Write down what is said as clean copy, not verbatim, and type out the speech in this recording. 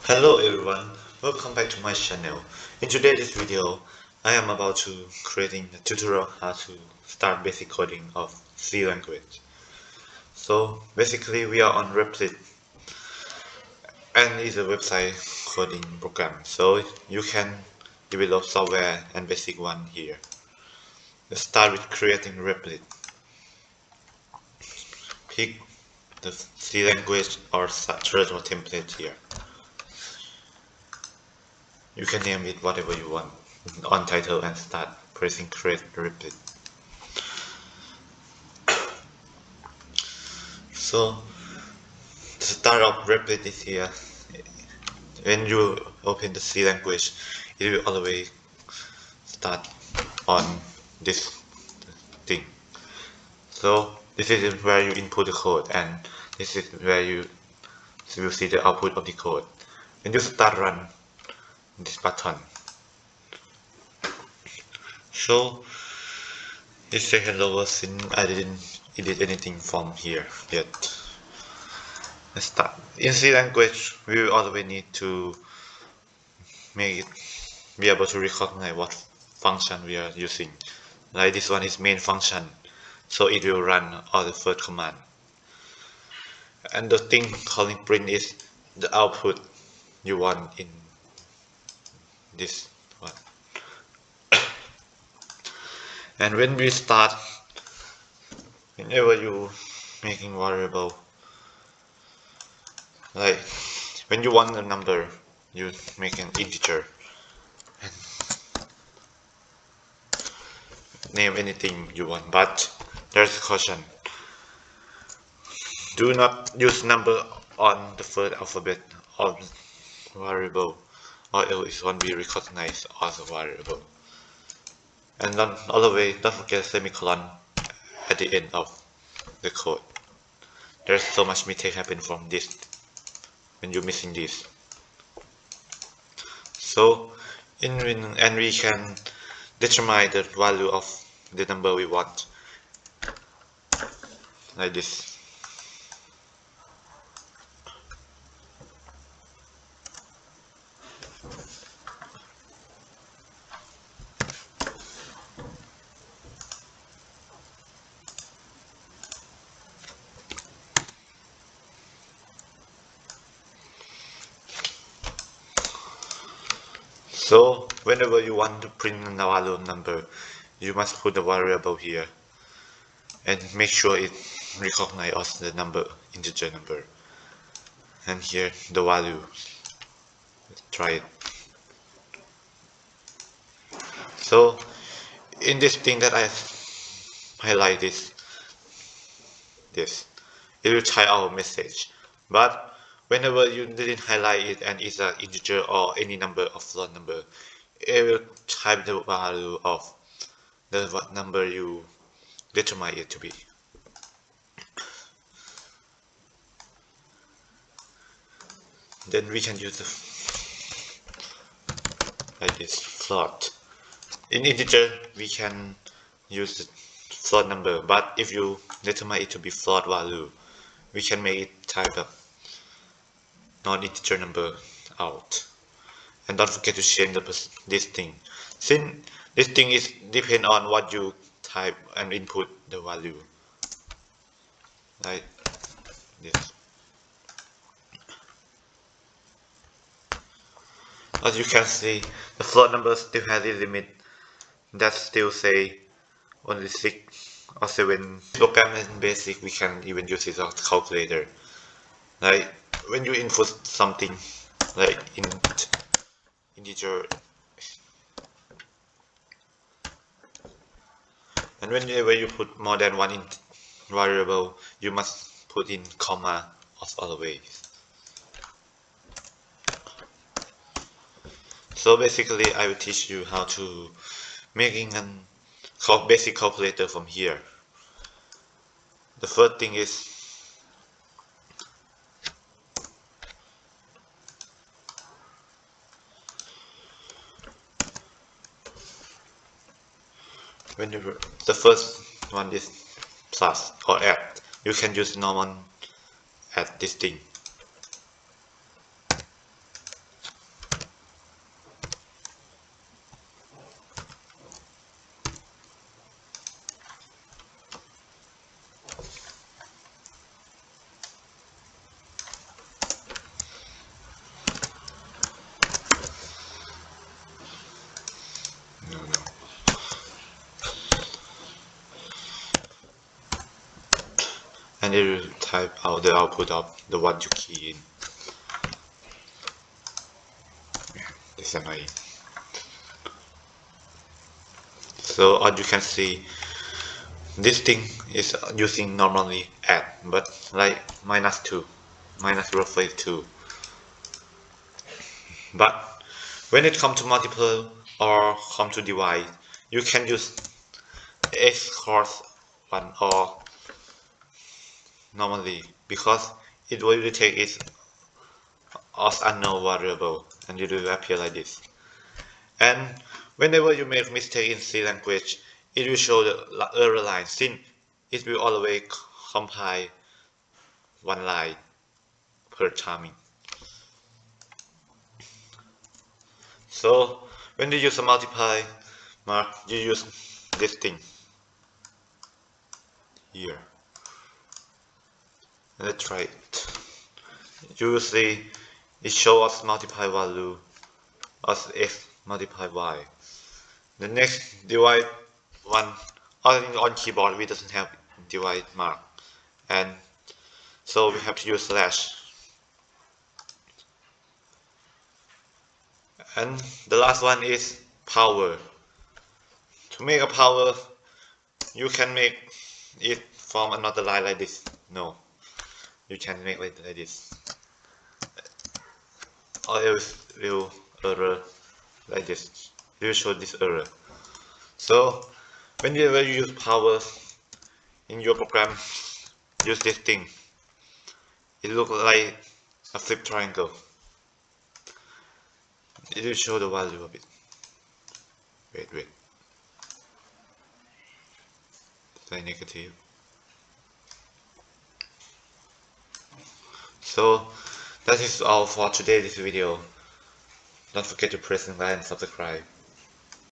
Hello everyone, welcome back to my channel. In today's video, I am about to creating a tutorial how to start basic coding of C language. So basically we are on Replit and it's a website coding program. So you can develop software and basic one here. Let's start with creating Replit. Pick the C language or structure or template here. You can name it whatever you want on title and start pressing create Replit. So the start of Replit is here. When you open the C language, it will always start on this thing. So this is where you input the code, and this is where you will see the output of the code. When you start run this button, so it says hello world since I didn't edit anything from here yet. Let's start. In C language, we will always need to make it be able to recognize what function we are using. Like this one is main function, so it will run all the first command. And the thing calling print is the output you want in this one. And when we start, whenever you making variable, like when you want a number, you make an integer and name anything you want. But there's a caution. Do not use number on the first alphabet of variable, or else it won't be recognized as a variable. And then all the way, don't forget semicolon at the end of the code. There's so much mistake happen from this when you're missing this. So and we can determine the value of the number we want, like this. So whenever you want to print a value number, you must put the variable here and make sure it recognizes the number, integer number. And here the value. Let's try it. So in this thing that I highlight this, it will type our message. But whenever you didn't highlight it and it's an integer or any number of float number, it will type the value of the number you determine it to be. Then we can use the like this float. In integer we can use the float number, but if you determine it to be float value, we can make it type a non-integer number out. And don't forget to change this thing. Since this thing is depend on what you type and input the value, like this. As you can see, the float number still has a limit that still say only 6 or 7. Program in basic, we can even use it as a calculator. Like when you input something like integer, and whenever you put more than one variable, you must put in comma as always. So basically, I will teach you how to making a basic calculator from here. The first thing is the first one is plus or add. You can use normal add this thing. and it will type out the output of the one you key in. This is annoying. So as you can see, this thing is using normally add, but like -2, -0.2. But when it comes to multiple or come to divide, you can use x cross 1 or normally, because it will take it as unknown variable and it will appear like this. And whenever you make mistake in C language, it will show the error line since it will always compile one line per timing. So when you use a multiply mark, you use this thing here. Let's try it. You will see it shows us multiply value as x multiply y. The next divide one, on keyboard we doesn't have divide mark, and so we have to use slash. And the last one is power. To make a power, you can make it from another line like this. No, you can make it like this, or else will error like this. It will show this error. So whenever you use power in your program, use this thing. It looks like a flip triangle. It will show the value of it. Wait. Say negative. So that is all for today's video. Don't forget to press like and subscribe.